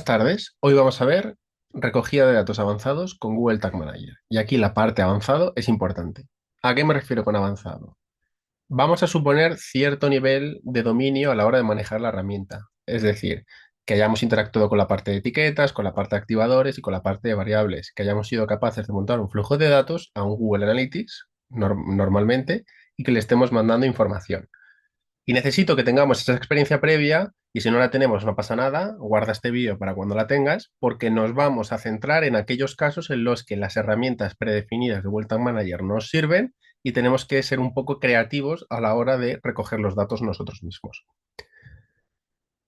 Buenas tardes. Hoy vamos a ver recogida de datos avanzados con Google Tag Manager. Y aquí la parte avanzado es importante. ¿A qué me refiero con avanzado? Vamos a suponer cierto nivel de dominio a la hora de manejar la herramienta. Es decir, que hayamos interactuado con la parte de etiquetas, con la parte de activadores y con la parte de variables. Que hayamos sido capaces de montar un flujo de datos a un Google Analytics normalmente y que le estemos mandando información. Y necesito que tengamos esa experiencia previa y si no la tenemos no pasa nada, guarda este vídeo para cuando la tengas porque nos vamos a centrar en aquellos casos en los que las herramientas predefinidas de Vuelta Manager nos sirven y tenemos que ser un poco creativos a la hora de recoger los datos nosotros mismos.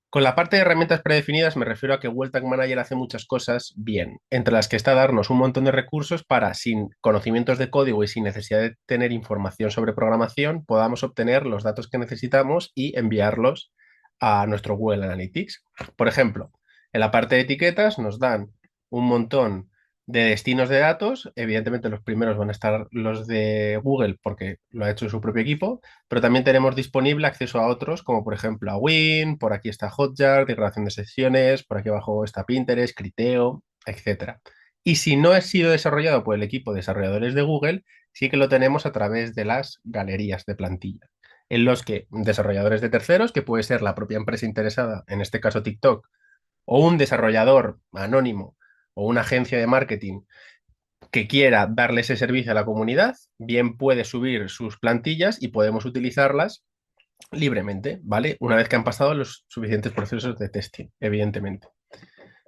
Con la parte de herramientas predefinidas me refiero a que Web Tag Manager hace muchas cosas bien, entre las que está darnos un montón de recursos para, sin conocimientos de código y sin necesidad de tener información sobre programación, podamos obtener los datos que necesitamos y enviarlos a nuestro Google Analytics. Por ejemplo, en la parte de etiquetas nos dan un montón de destinos de datos. Evidentemente los primeros van a estar los de Google porque lo ha hecho su propio equipo, pero también tenemos disponible acceso a otros, como por ejemplo a Win, por aquí está Hotjar, declaración de sesiones, por aquí abajo está Pinterest, Criteo, etcétera. Y si no ha sido desarrollado por el equipo de desarrolladores de Google, sí que lo tenemos a través de las galerías de plantilla, en los que desarrolladores de terceros, que puede ser la propia empresa interesada, en este caso TikTok, o un desarrollador anónimo o una agencia de marketing que quiera darle ese servicio a la comunidad, bien puede subir sus plantillas y podemos utilizarlas libremente, ¿vale? Una vez que han pasado los suficientes procesos de testing, evidentemente.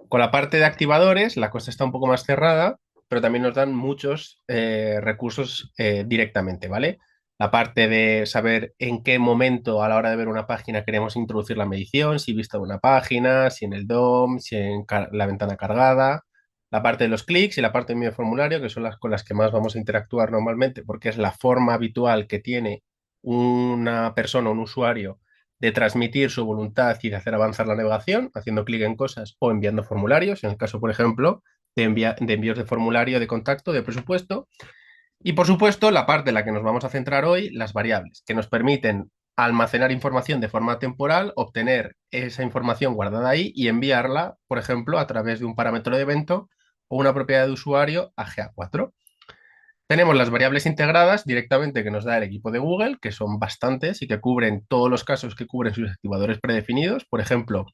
Con la parte de activadores, la cosa está un poco más cerrada, pero también nos dan muchos recursos directamente, ¿vale? La parte de saber en qué momento a la hora de ver una página queremos introducir la medición, si vista una página, si en el DOM, si en la ventana cargada, la parte de los clics y la parte de mi formulario, que son las con las que más vamos a interactuar normalmente, porque es la forma habitual que tiene una persona, un usuario, de transmitir su voluntad y de hacer avanzar la navegación, haciendo clic en cosas o enviando formularios, en el caso, por ejemplo, de envíos de formulario de contacto, de presupuesto. Y, por supuesto, la parte en la que nos vamos a centrar hoy, las variables, que nos permiten almacenar información de forma temporal, obtener esa información guardada ahí y enviarla, por ejemplo, a través de un parámetro de evento o una propiedad de usuario a GA4. Tenemos las variables integradas directamente que nos da el equipo de Google, que son bastantes y que cubren todos los casos que cubren sus activadores predefinidos. Por ejemplo,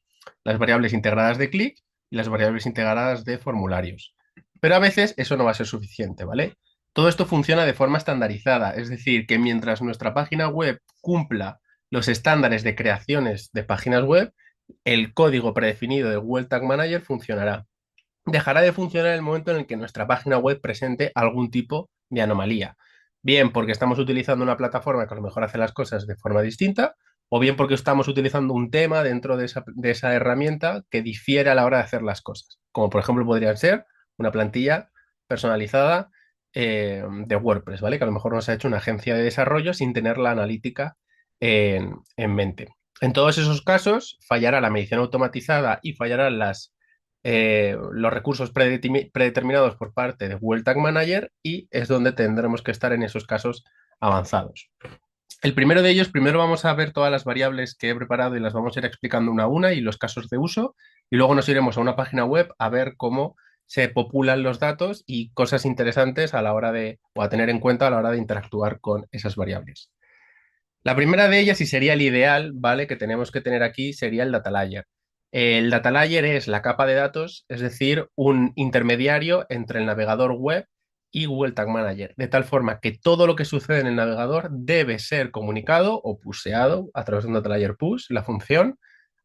las variables integradas de clic y las variables integradas de formularios. Pero a veces eso no va a ser suficiente, ¿vale? Todo esto funciona de forma estandarizada, es decir, que mientras nuestra página web cumpla los estándares de creaciones de páginas web, el código predefinido de Google Tag Manager funcionará. Dejará de funcionar en el momento en el que nuestra página web presente algún tipo de anomalía. Bien porque estamos utilizando una plataforma que a lo mejor hace las cosas de forma distinta, o bien porque estamos utilizando un tema dentro de esa herramienta que difiere a la hora de hacer las cosas. Como por ejemplo podrían ser una plantilla personalizada de WordPress, ¿vale? Que a lo mejor nos ha hecho una agencia de desarrollo sin tener la analítica en mente. En todos esos casos, fallará la medición automatizada y fallarán los recursos predeterminados por parte de Google Tag Manager y es donde tendremos que estar en esos casos avanzados. El primero de ellos, primero vamos a ver todas las variables que he preparado y las vamos a ir explicando una a una y los casos de uso y luego nos iremos a una página web a ver cómo se populan los datos y cosas interesantes a la hora de, o a tener en cuenta a la hora de interactuar con esas variables. La primera de ellas, y sería el ideal, ¿vale? Que tenemos que tener aquí, sería el data layer. El data layer es la capa de datos, es decir, un intermediario entre el navegador web y Google Tag Manager, de tal forma que todo lo que sucede en el navegador debe ser comunicado o puseado a través de un data layer push, la función,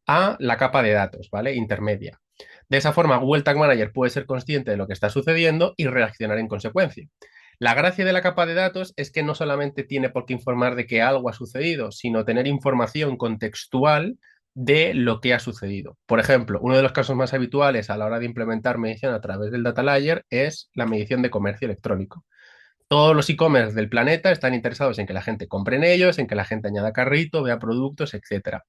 a la capa de datos, ¿vale? Intermedia. De esa forma, Google Tag Manager puede ser consciente de lo que está sucediendo y reaccionar en consecuencia. La gracia de la capa de datos es que no solamente tiene por qué informar de que algo ha sucedido, sino tener información contextual de lo que ha sucedido. Por ejemplo, uno de los casos más habituales a la hora de implementar medición a través del data layer es la medición de comercio electrónico. Todos los e-commerce del planeta están interesados en que la gente compre en ellos, en que la gente añada carrito, vea productos, etcétera.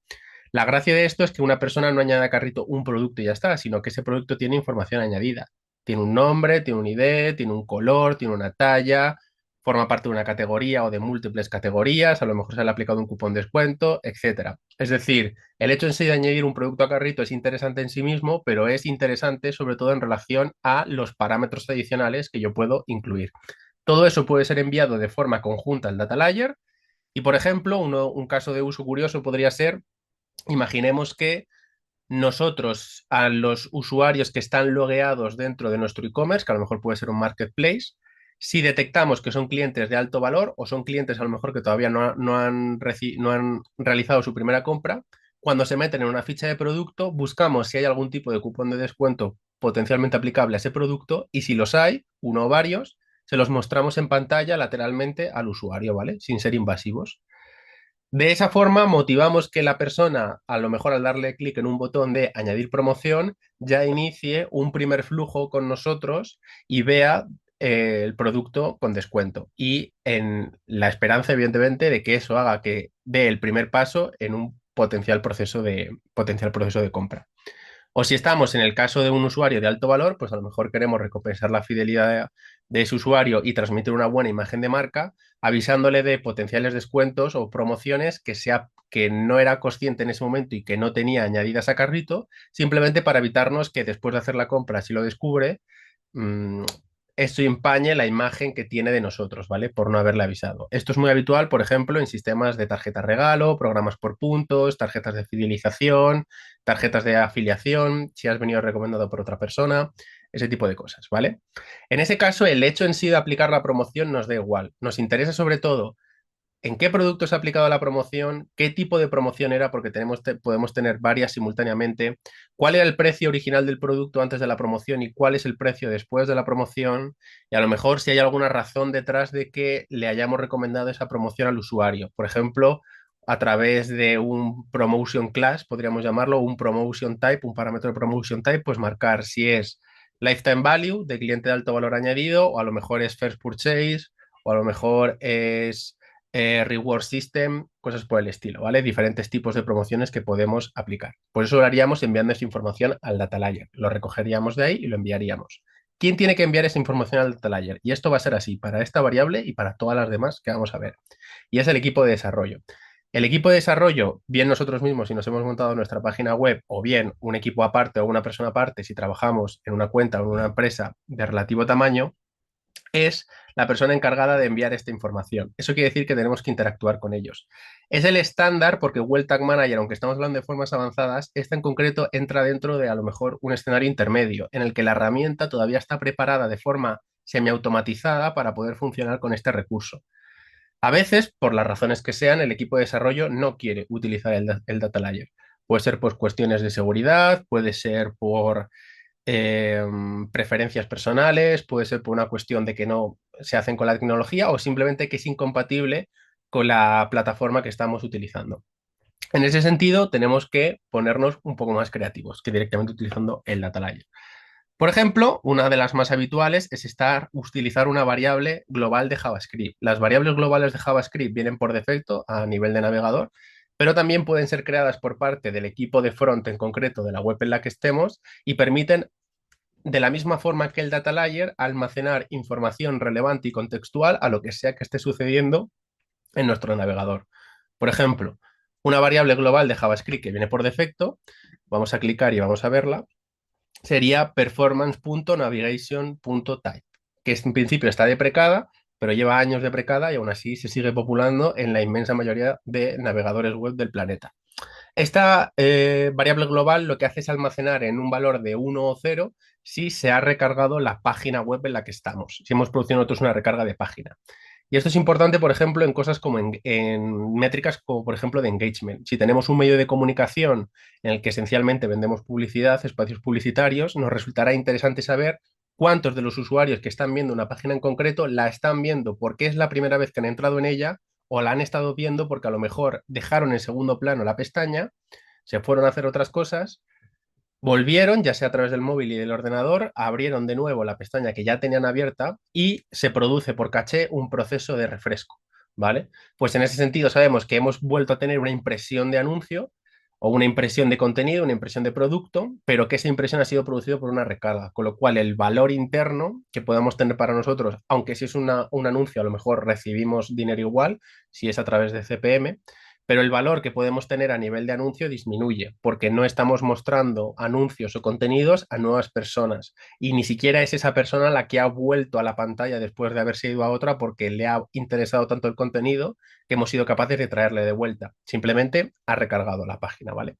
La gracia de esto es que una persona no añade a carrito un producto y ya está, sino que ese producto tiene información añadida. Tiene un nombre, tiene un ID, tiene un color, tiene una talla, forma parte de una categoría o de múltiples categorías, a lo mejor se le ha aplicado un cupón de descuento, etcétera. Es decir, el hecho en sí de añadir un producto a carrito es interesante en sí mismo, pero es interesante sobre todo en relación a los parámetros adicionales que yo puedo incluir. Todo eso puede ser enviado de forma conjunta al data layer y, por ejemplo, un caso de uso curioso podría ser, imaginemos que nosotros a los usuarios que están logueados dentro de nuestro e-commerce, que a lo mejor puede ser un marketplace, si detectamos que son clientes de alto valor o son clientes a lo mejor que todavía no han realizado su primera compra, cuando se meten en una ficha de producto, buscamos si hay algún tipo de cupón de descuento potencialmente aplicable a ese producto y si los hay, uno o varios, se los mostramos en pantalla lateralmente al usuario, ¿vale? Sin ser invasivos. De esa forma motivamos que la persona, a lo mejor al darle clic en un botón de añadir promoción, ya inicie un primer flujo con nosotros y vea el producto con descuento. Y en la esperanza, evidentemente, de que eso haga que dé el primer paso en un potencial proceso de compra. O si estamos en el caso de un usuario de alto valor, pues a lo mejor queremos recompensar la fidelidad de ese usuario y transmitir una buena imagen de marca, avisándole de potenciales descuentos o promociones que no era consciente en ese momento y que no tenía añadidas a carrito, simplemente para evitarnos que después de hacer la compra, si lo descubre, mmm, esto empañe la imagen que tiene de nosotros, ¿vale? Por no haberle avisado. Esto es muy habitual, por ejemplo, en sistemas de tarjeta regalo, programas por puntos, tarjetas de fidelización, tarjetas de afiliación, si has venido recomendado por otra persona, ese tipo de cosas, ¿vale? En ese caso, el hecho en sí de aplicar la promoción nos da igual. Nos interesa sobre todo en qué producto se ha aplicado la promoción, qué tipo de promoción era, porque podemos tener varias simultáneamente, cuál era el precio original del producto antes de la promoción y cuál es el precio después de la promoción, y a lo mejor si hay alguna razón detrás de que le hayamos recomendado esa promoción al usuario. Por ejemplo, a través de un promotion class, podríamos llamarlo, un promotion type, un parámetro de promotion type, pues marcar si es lifetime value de cliente de alto valor añadido, o a lo mejor es first purchase, o a lo mejor es reward system, cosas por el estilo, ¿vale? Diferentes tipos de promociones que podemos aplicar. Por eso lo haríamos enviando esa información al data layer. Lo recogeríamos de ahí y lo enviaríamos. ¿Quién tiene que enviar esa información al data layer? Y esto va a ser así para esta variable y para todas las demás que vamos a ver. Y es el equipo de desarrollo. El equipo de desarrollo, bien nosotros mismos si nos hemos montado nuestra página web o bien un equipo aparte o una persona aparte si trabajamos en una cuenta o en una empresa de relativo tamaño, es la persona encargada de enviar esta información. Eso quiere decir que tenemos que interactuar con ellos. Es el estándar porque Google Tag Manager, aunque estamos hablando de formas avanzadas, esta en concreto entra dentro de a lo mejor un escenario intermedio en el que la herramienta todavía está preparada de forma semiautomatizada para poder funcionar con este recurso. A veces, por las razones que sean, el equipo de desarrollo no quiere utilizar el data layer. Puede ser por cuestiones de seguridad, puede ser por eh, preferencias personales, puede ser por una cuestión de que no se hacen con la tecnología o simplemente que es incompatible con la plataforma que estamos utilizando. En ese sentido, tenemos que ponernos un poco más creativos que directamente utilizando el data layer. Por ejemplo, una de las más habituales es utilizar una variable global de JavaScript. Las variables globales de JavaScript vienen por defecto a nivel de navegador, pero también pueden ser creadas por parte del equipo de front en concreto de la web en la que estemos y permiten de la misma forma que el data layer, almacenar información relevante y contextual a lo que sea que esté sucediendo en nuestro navegador. Por ejemplo, una variable global de JavaScript que viene por defecto, vamos a clicar y vamos a verla, sería performance.navigation.type, que en principio está deprecada, pero lleva años deprecada y aún así se sigue populando en la inmensa mayoría de navegadores web del planeta. Esta variable global lo que hace es almacenar en un valor de 1 o 0 si se ha recargado la página web en la que estamos, si hemos producido nosotros una recarga de página. Y esto es importante, por ejemplo, en cosas como en métricas como, por ejemplo, de engagement. Si tenemos un medio de comunicación en el que esencialmente vendemos publicidad, espacios publicitarios, nos resultará interesante saber cuántos de los usuarios que están viendo una página en concreto la están viendo porque es la primera vez que han entrado en ella o la han estado viendo porque a lo mejor dejaron en segundo plano la pestaña, se fueron a hacer otras cosas, volvieron, ya sea a través del móvil y del ordenador, abrieron de nuevo la pestaña que ya tenían abierta y se produce por caché un proceso de refresco, ¿vale? Pues en ese sentido sabemos que hemos vuelto a tener una impresión de anuncio o una impresión de contenido, una impresión de producto, pero que esa impresión ha sido producida por una recarga, con lo cual el valor interno que podamos tener para nosotros, aunque si es un anuncio, a lo mejor recibimos dinero igual, si es a través de CPM, pero el valor que podemos tener a nivel de anuncio disminuye, porque no estamos mostrando anuncios o contenidos a nuevas personas y ni siquiera es esa persona la que ha vuelto a la pantalla después de haberse ido a otra porque le ha interesado tanto el contenido que hemos sido capaces de traerle de vuelta. Simplemente ha recargado la página, ¿vale?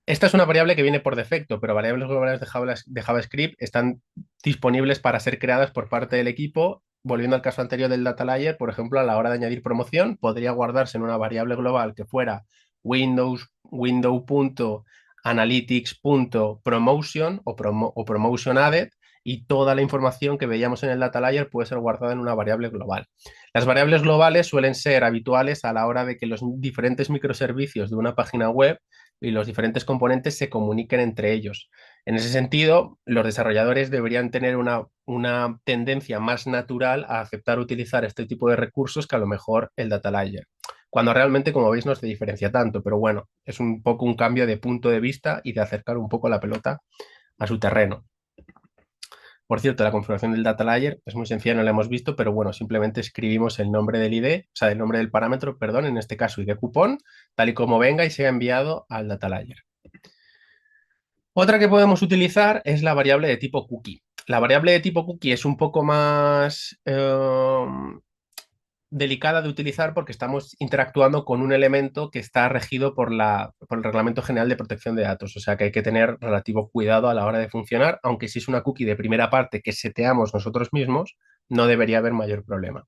Esta es una variable que viene por defecto, pero variables globales de JavaScript están disponibles para ser creadas por parte del equipo. Volviendo al caso anterior del data layer, por ejemplo, a la hora de añadir promoción, podría guardarse en una variable global que fuera window.analytics.promotion o promotion added, y toda la información que veíamos en el data layer puede ser guardada en una variable global. Las variables globales suelen ser habituales a la hora de que los diferentes microservicios de una página web y los diferentes componentes se comuniquen entre ellos. En ese sentido, los desarrolladores deberían tener una tendencia más natural a aceptar utilizar este tipo de recursos que a lo mejor el data layer, cuando realmente, como veis, no se diferencia tanto, pero bueno, es un poco un cambio de punto de vista y de acercar un poco la pelota a su terreno. Por cierto, la configuración del data layer es muy sencilla, no la hemos visto, pero bueno, simplemente escribimos el nombre del ID, o sea, el nombre del parámetro, perdón, en este caso ID cupón, tal y como venga y sea enviado al data layer. Otra que podemos utilizar es la variable de tipo cookie. La variable de tipo cookie es un poco más delicada de utilizar porque estamos interactuando con un elemento que está regido por el Reglamento General de Protección de Datos, o sea que hay que tener relativo cuidado a la hora de funcionar, aunque si es una cookie de primera parte que seteamos nosotros mismos, no debería haber mayor problema.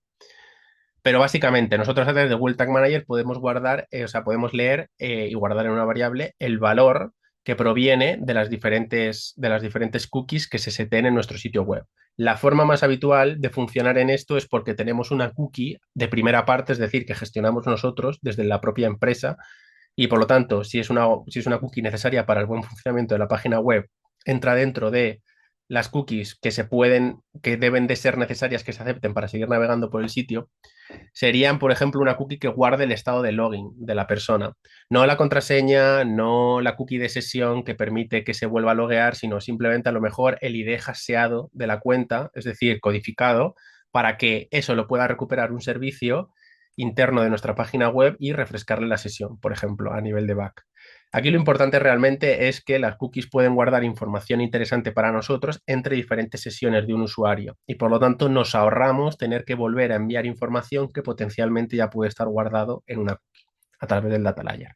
Pero básicamente, nosotros a través de Google Tag Manager podemos guardar, o sea, podemos leer y guardar en una variable el valor que proviene de las diferentes cookies que se seteen en nuestro sitio web. La forma más habitual de funcionar en esto es porque tenemos una cookie de primera parte, es decir, que gestionamos nosotros desde la propia empresa y por lo tanto, si es una cookie necesaria para el buen funcionamiento de la página web, entra dentro de las cookies que deben de ser necesarias que se acepten para seguir navegando por el sitio, serían, por ejemplo, una cookie que guarde el estado de login de la persona. No la contraseña, no la cookie de sesión que permite que se vuelva a loguear, sino simplemente a lo mejor el ID hasheado de la cuenta, es decir, codificado, para que eso lo pueda recuperar un servicio interno de nuestra página web y refrescarle la sesión, por ejemplo, a nivel de back. Aquí lo importante realmente es que las cookies pueden guardar información interesante para nosotros entre diferentes sesiones de un usuario y por lo tanto nos ahorramos tener que volver a enviar información que potencialmente ya puede estar guardado en una cookie a través del data layer.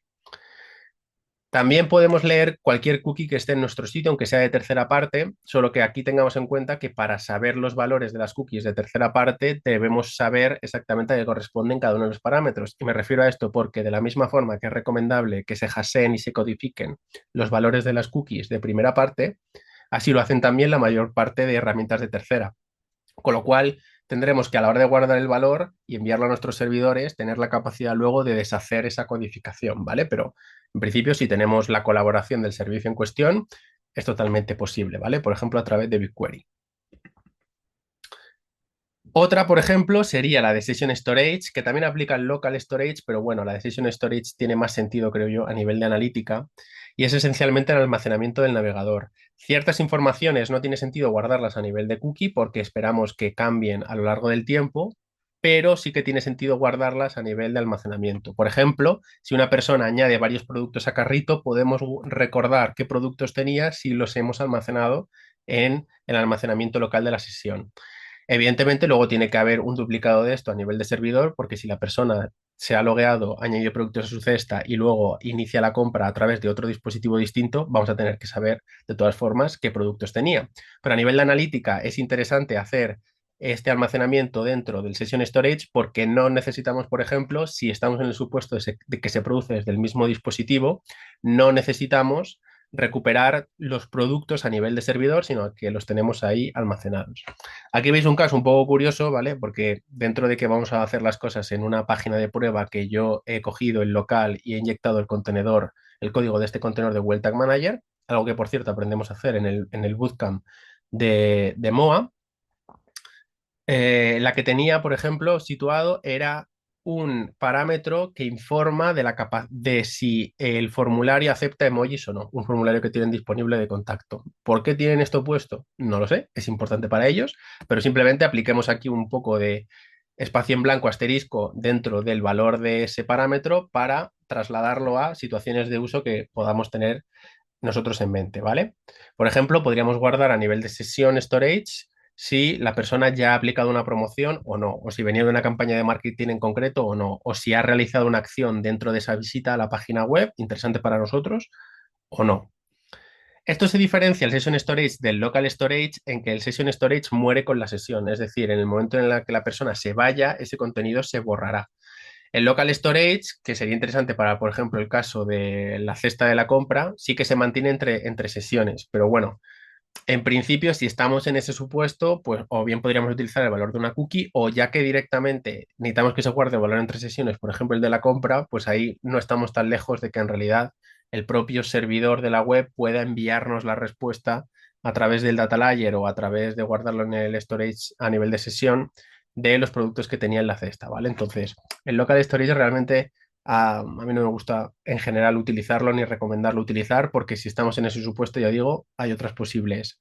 También podemos leer cualquier cookie que esté en nuestro sitio, aunque sea de tercera parte, solo que aquí tengamos en cuenta que para saber los valores de las cookies de tercera parte debemos saber exactamente a qué corresponden cada uno de los parámetros. Y me refiero a esto porque de la misma forma que es recomendable que se hasheen y se codifiquen los valores de las cookies de primera parte, así lo hacen también la mayor parte de herramientas de tercera. Con lo cual, tendremos que a la hora de guardar el valor y enviarlo a nuestros servidores, tener la capacidad luego de deshacer esa codificación, ¿vale? Pero en principio, si tenemos la colaboración del servicio en cuestión, es totalmente posible, ¿vale? Por ejemplo, a través de BigQuery. Otra, por ejemplo, sería la de Session Storage, que también aplica el Local Storage, pero bueno, la de Session Storage tiene más sentido, creo yo, a nivel de analítica, y es esencialmente el almacenamiento del navegador. Ciertas informaciones no tiene sentido guardarlas a nivel de cookie porque esperamos que cambien a lo largo del tiempo, pero sí que tiene sentido guardarlas a nivel de almacenamiento. Por ejemplo, si una persona añade varios productos a carrito, podemos recordar qué productos tenía si los hemos almacenado en el almacenamiento local de la sesión. Evidentemente, luego tiene que haber un duplicado de esto a nivel de servidor, porque si la persona se ha logueado, ha añadido productos a su cesta y luego inicia la compra a través de otro dispositivo distinto, vamos a tener que saber de todas formas qué productos tenía. Pero a nivel de analítica es interesante hacer este almacenamiento dentro del Session Storage porque no necesitamos, por ejemplo, si estamos en el supuesto de que se produce desde el mismo dispositivo, no necesitamos recuperar los productos a nivel de servidor, sino que los tenemos ahí almacenados. Aquí veis un caso un poco curioso, ¿vale? Porque dentro de que vamos a hacer las cosas en una página de prueba que yo he cogido el local y he inyectado el contenedor, el código de este contenedor de Google Tag Manager, algo que por cierto aprendemos a hacer en el bootcamp de MOA, la que tenía, por ejemplo, situado era un parámetro que informa de si el formulario acepta emojis o no, un formulario que tienen disponible de contacto. ¿Por qué tienen esto puesto? No lo sé, es importante para ellos, pero simplemente apliquemos aquí un poco de espacio en blanco asterisco dentro del valor de ese parámetro para trasladarlo a situaciones de uso que podamos tener nosotros en mente, ¿vale? Por ejemplo, podríamos guardar a nivel de sesión storage si la persona ya ha aplicado una promoción o no, o si venía de una campaña de marketing en concreto o no, o si ha realizado una acción dentro de esa visita a la página web, interesante para nosotros, o no. Esto se diferencia el Session Storage del Local Storage en que el Session Storage muere con la sesión, es decir, en el momento en el que la persona se vaya, ese contenido se borrará. El local storage, que sería interesante para, por ejemplo, el caso de la cesta de la compra, sí que se mantiene entre sesiones, pero bueno, en principio, si estamos en ese supuesto, pues o bien podríamos utilizar el valor de una cookie o ya que directamente necesitamos que se guarde el valor entre sesiones, por ejemplo, el de la compra, pues ahí no estamos tan lejos de que en realidad el propio servidor de la web pueda enviarnos la respuesta a través del data layer o a través de guardarlo en el storage a nivel de sesión de los productos que tenía en la cesta, ¿vale? Entonces, el local storage realmente a mí no me gusta en general utilizarlo ni recomendarlo utilizar porque si estamos en ese supuesto, ya digo, hay otras posibles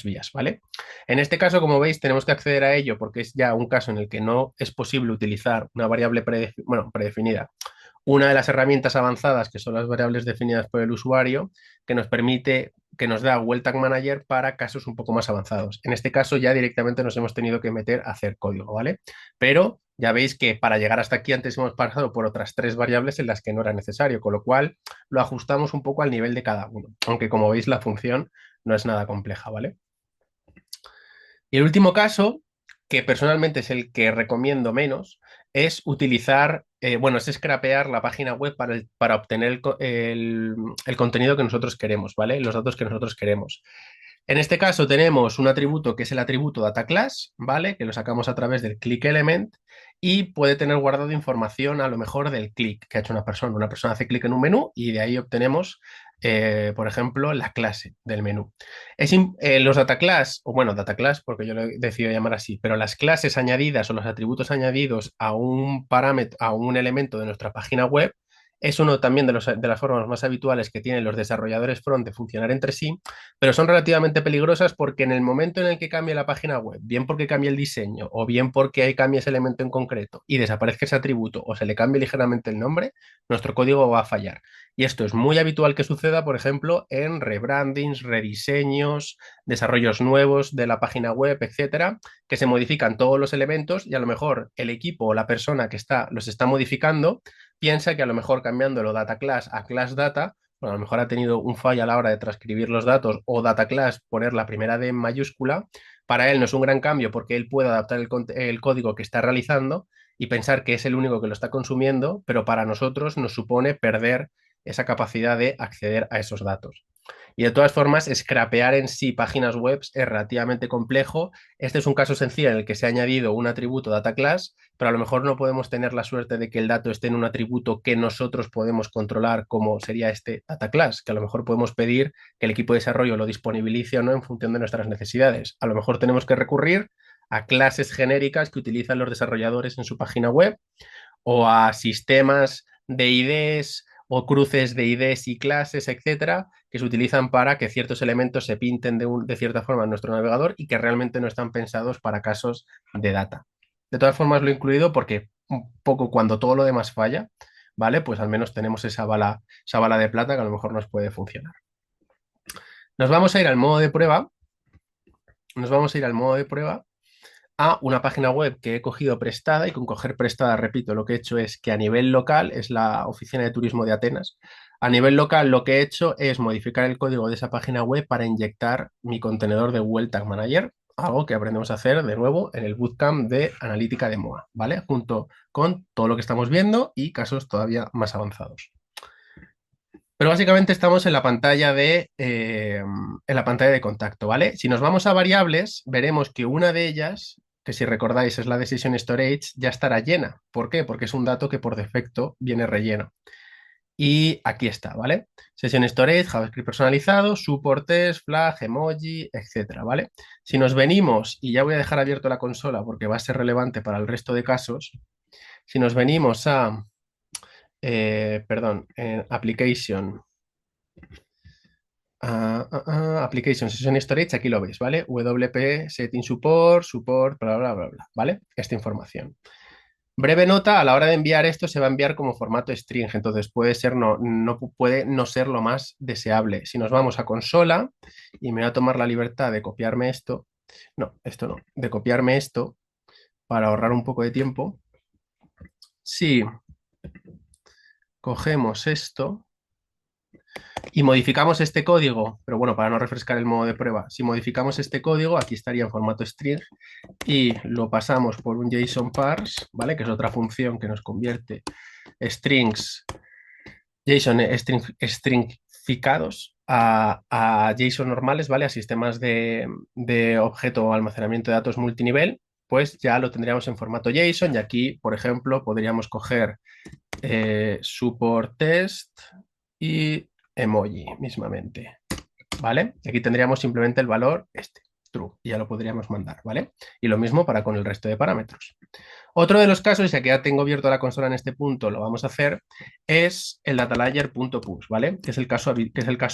vías, ¿vale? En este caso, como veis, tenemos que acceder a ello porque es ya un caso en el que no es posible utilizar una variable predefinida, una de las herramientas avanzadas que son las variables definidas por el usuario, que nos permite, que nos da Well Tag Manager para casos un poco más avanzados. En este caso ya directamente nos hemos tenido que meter a hacer código, ¿vale? Pero ya veis que para llegar hasta aquí antes hemos pasado por otras tres variables en las que no era necesario, con lo cual lo ajustamos un poco al nivel de cada uno, aunque como veis la función no es nada compleja, ¿vale? Y el último caso, que personalmente es el que recomiendo menos, es utilizar, bueno, es scrapear la página web para obtener el contenido que nosotros queremos, ¿vale? Los datos que nosotros queremos. En este caso tenemos un atributo que es el atributo data class, ¿vale? Que lo sacamos a través del click element y puede tener guardado información a lo mejor del clic que ha hecho una persona. Una persona hace clic en un menú y de ahí obtenemos, por ejemplo, la clase del menú. Los data class, o bueno, data class porque yo lo he decidido llamar así, pero las clases añadidas o los atributos añadidos a un parámetro, a un elemento de nuestra página web, es uno también de las formas más habituales que tienen los desarrolladores front de funcionar entre sí, pero son relativamente peligrosas porque en el momento en el que cambie la página web, bien porque cambie el diseño o bien porque ahí cambie ese elemento en concreto y desaparezca ese atributo o se le cambie ligeramente el nombre, nuestro código va a fallar. Y esto es muy habitual que suceda, por ejemplo, en rebrandings, rediseños, desarrollos nuevos de la página web, etcétera, que se modifican todos los elementos y a lo mejor el equipo o la persona que los está modificando piensa que a lo mejor cambiándolo data class a class data, bueno, a lo mejor ha tenido un fallo a la hora de transcribir los datos o data class poner la primera D en mayúscula, para él no es un gran cambio porque él puede adaptar el código que está realizando y pensar que es el único que lo está consumiendo, pero para nosotros nos supone perder esa capacidad de acceder a esos datos. Y de todas formas, scrapear en sí páginas web es relativamente complejo. Este es un caso sencillo en el que se ha añadido un atributo data class, pero a lo mejor no podemos tener la suerte de que el dato esté en un atributo que nosotros podemos controlar, como sería este data class, que a lo mejor podemos pedir que el equipo de desarrollo lo disponibilice o no en función de nuestras necesidades. A lo mejor tenemos que recurrir a clases genéricas que utilizan los desarrolladores en su página web o a sistemas de IDs o cruces de IDs y clases, etcétera, que se utilizan para que ciertos elementos se pinten de cierta forma en nuestro navegador y que realmente no están pensados para casos de data. De todas formas, lo he incluido porque un poco cuando todo lo demás falla, ¿vale? Pues al menos tenemos esa bala de plata que a lo mejor nos puede funcionar. Nos vamos a ir al modo de prueba. Nos vamos a ir al modo de prueba a una página web que he cogido prestada y con coger prestada, repito, lo que he hecho es que a nivel local, es la Oficina de Turismo de Atenas, a nivel local lo que he hecho es modificar el código de esa página web para inyectar mi contenedor de Well Tag Manager, algo que aprendemos a hacer de nuevo en el bootcamp de analítica de MOA, ¿vale? Junto con todo lo que estamos viendo y casos todavía más avanzados. Pero básicamente estamos en la pantalla de contacto, ¿vale? Si nos vamos a variables, veremos que una de ellas, que si recordáis es la de Session Storage, ya estará llena. ¿Por qué? Porque es un dato que por defecto viene relleno. Y aquí está, ¿vale? Session Storage, JavaScript personalizado, soportes, flag, emoji, etcétera, ¿vale? Si nos venimos, y ya voy a dejar abierto la consola porque va a ser relevante para el resto de casos, Si nos venimos a, perdón, Application, Application Session Storage, aquí lo veis, ¿vale? WP Setting Support, Support, bla, bla, bla, bla, ¿vale? Esta información. Breve nota, a la hora de enviar esto se va a enviar como formato string, entonces puede ser puede no ser lo más deseable. Si nos vamos a consola y me voy a tomar la libertad de copiarme esto, no, esto no, de copiarme esto para ahorrar un poco de tiempo. Si cogemos esto y modificamos este código, pero bueno, para no refrescar el modo de prueba, si modificamos este código, aquí estaría en formato string y lo pasamos por un JSON parse, ¿vale? Que es otra función que nos convierte strings, JSON stringificados a JSON normales, ¿vale? A sistemas de objeto o almacenamiento de datos multinivel, pues ya lo tendríamos en formato JSON y aquí, por ejemplo, podríamos coger support test y emoji mismamente, ¿vale? Aquí tendríamos simplemente el valor true, y ya lo podríamos mandar, ¿vale? Y lo mismo para con el resto de parámetros. Otro de los casos, ya que ya tengo abierto la consola en este punto, lo vamos a hacer, es el datalayer.push, ¿vale? Que es el caso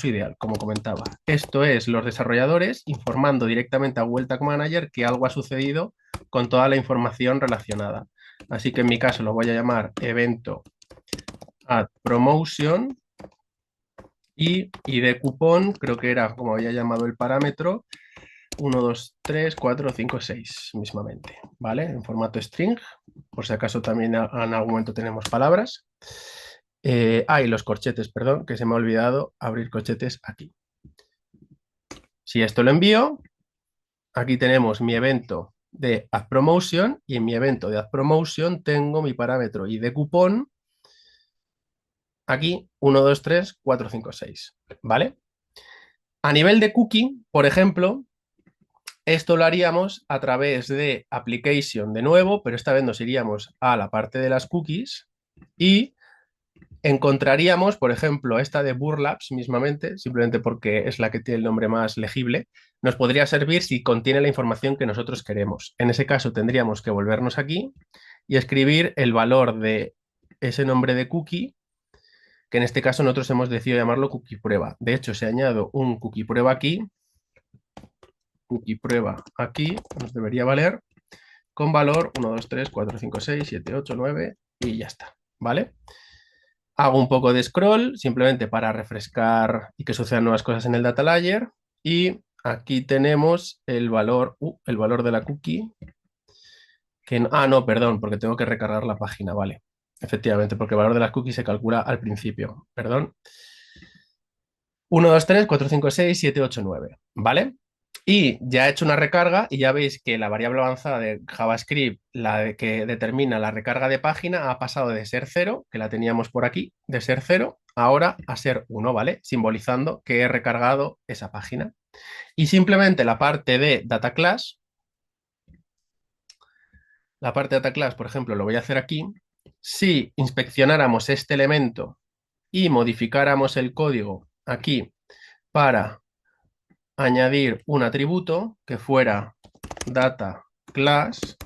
ideal, como comentaba. Esto es los desarrolladores informando directamente a Google Tag Manager que algo ha sucedido con toda la información relacionada. Así que en mi caso lo voy a llamar evento add promotion y de cupón, creo que era como había llamado el parámetro, 1, 2, 3, 4, 5, 6 mismamente, ¿vale? En formato string, por si acaso también en algún momento tenemos palabras. Y los corchetes, perdón, que se me ha olvidado abrir corchetes aquí. Si esto lo envío, aquí tenemos mi evento de add promotion y en mi evento de add promotion tengo mi parámetro y de cupón aquí 1, 2, 3, 4, 5, 6, ¿vale? A nivel de cookie, por ejemplo, esto lo haríamos a través de application de nuevo, pero esta vez nos iríamos a la parte de las cookies y encontraríamos, por ejemplo, esta de Burlapse mismamente, simplemente porque es la que tiene el nombre más legible, nos podría servir si contiene la información que nosotros queremos. En ese caso tendríamos que volvernos aquí y escribir el valor de ese nombre de cookie, que en este caso nosotros hemos decidido llamarlo cookie prueba. De hecho, si añado un cookie prueba aquí, nos debería valer con valor 1, 2, 3, 4, 5, 6, 7, 8, 9 y ya está, ¿vale? Hago un poco de scroll simplemente para refrescar y que sucedan nuevas cosas en el data layer y aquí tenemos el valor de la cookie no, perdón, porque tengo que recargar la página, vale. Efectivamente, porque el valor de las cookies se calcula al principio, perdón. 1, 2, 3, 4, 5, 6, 7, 8, 9, ¿vale? Y ya he hecho una recarga y ya veis que la variable avanzada de JavaScript, que determina la recarga de página, ha pasado de ser 0, que la teníamos por aquí, de ser 0, ahora a ser 1, ¿vale? Simbolizando que he recargado esa página. Y simplemente la parte de data class, por ejemplo, lo voy a hacer aquí. Si inspeccionáramos este elemento y modificáramos el código aquí para añadir un atributo que fuera data class,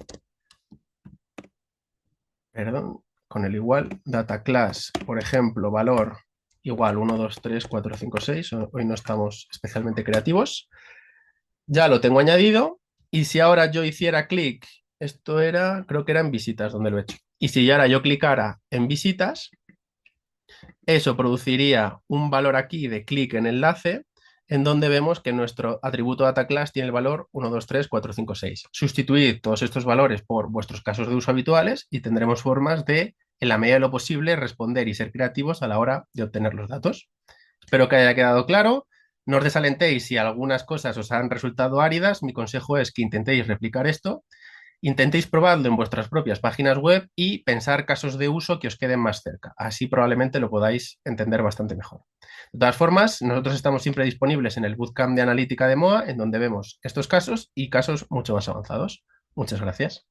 perdón, con el igual, data class, por ejemplo, valor igual 1, 2, 3, 4, 5, 6, hoy no estamos especialmente creativos, ya lo tengo añadido y si ahora yo hiciera clic, esto era, creo que era en visitas donde lo he hecho, y si ahora yo clicara en visitas, eso produciría un valor aquí de clic en enlace en donde vemos que nuestro atributo data class tiene el valor 1, 2, 3, 4, 5, 6. Sustituid todos estos valores por vuestros casos de uso habituales y tendremos formas de, en la medida de lo posible, responder y ser creativos a la hora de obtener los datos. Espero que haya quedado claro. No os desalentéis si algunas cosas os han resultado áridas. Mi consejo es que intentéis replicar esto. Intentéis probarlo en vuestras propias páginas web y pensar casos de uso que os queden más cerca. Así probablemente lo podáis entender bastante mejor. De todas formas, nosotros estamos siempre disponibles en el Bootcamp de Analítica de MOA, en donde vemos estos casos y casos mucho más avanzados. Muchas gracias.